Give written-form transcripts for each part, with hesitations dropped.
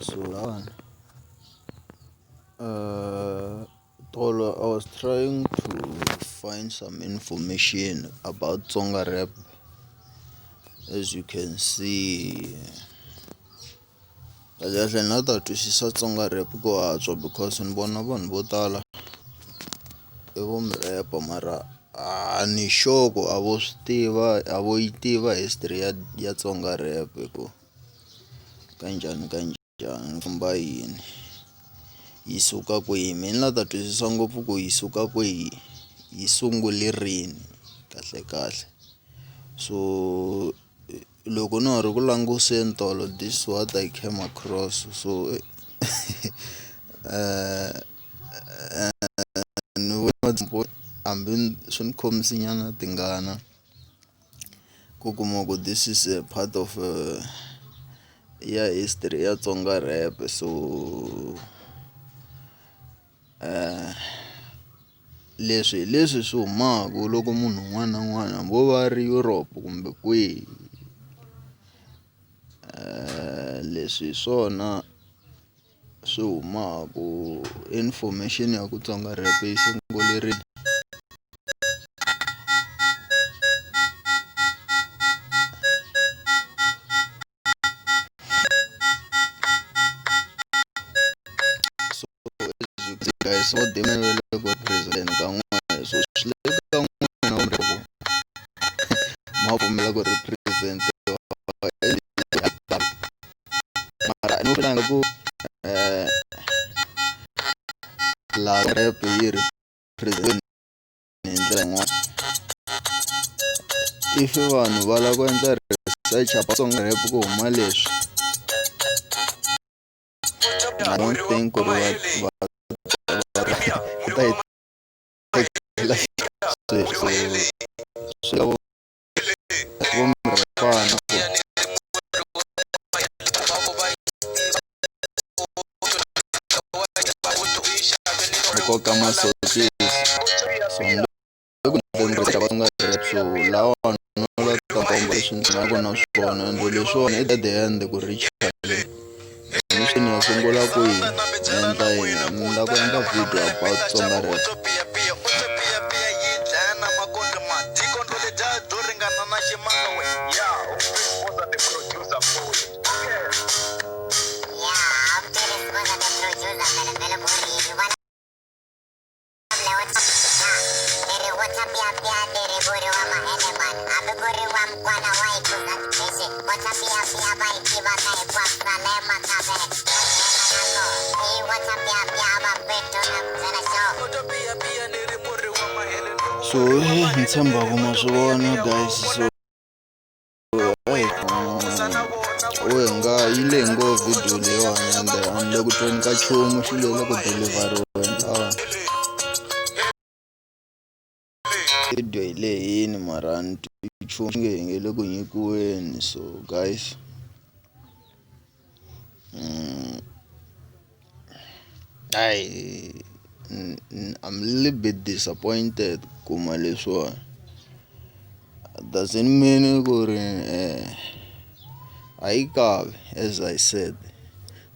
So Tolo, I was trying to find some information about Tsonga rap. As you can see, kahle na ta twisisa Tsonga rap ku antswa because ni vona vanhu vo tala i vo mi rap mara ni sure ku a vo swi tiva, a vo yi tiva history ya Tsonga rap ku kanjhani famba yini, yi suka kwihi. Mina la ta twisisa ngopfu ku yi suka kwihi, yi sungule rini kahle. So loko na ha ri ku languseni tolo, this is what I came across. So ni vona hambi swi ni khomisi nyana tingana ku kuma ku this is a part of ya history ya Tsonga rap. So leswi swi humaku loko munhu un'wana na un'wana hambi wo va ri Europe kumbe kwihi, leswi hi swona swi humaku information ya ku Tsonga rap yi sungule rini. Guys, so dimele ku president ka n'wana, so swi le ka n'wana ma pfumela ku represent mara no tlanga ku la rap yi represent hi ndlela yin'wana. If vanhu va lava ku endla research about Tsonga rap ku huma leswi, I don't think ku ri va koka masokisi so lawa no la ta komba leswi ndzi nga vona swona ende leswiwani at the end ku reach mission ya sungula ku yini endla yini, ni la ku endla video about Tsonga rap. So ni tshemba ku ma swi vona guys. So we nga yi le ngo video leyiwani ende a ni le ku tweni ka nchumu, xi le ku deliveriweni video yi lehini mara ni twi nchumu nge le ku nyikiweni. So guys, I'm a little bit disappointed kuma leswiwani. Doesn't mean ku ri a yi kavi as I said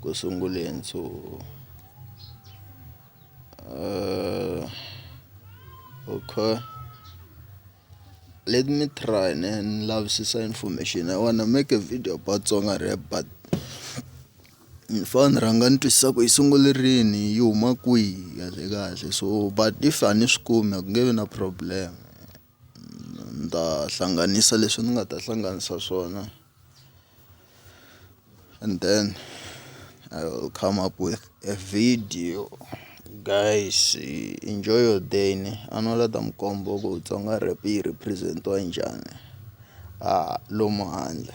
ku sunguleni. So okay, let me try and lavisisa information. I wanna make a video about Tsonga rap, but ni fane ni rhanga ni twisisa ku yi sungule rini, yi huma kwihi kahle. So but if a ni swi kumi a ku nge vi na problem, ni ta hlanganisa leswi ni nga ta hlanganisa swona and then I will come up with a video. Guys, enjoy your day ni a no la ta mi komba ku Tsonga rap yi represent-iwa njhani lomu handle.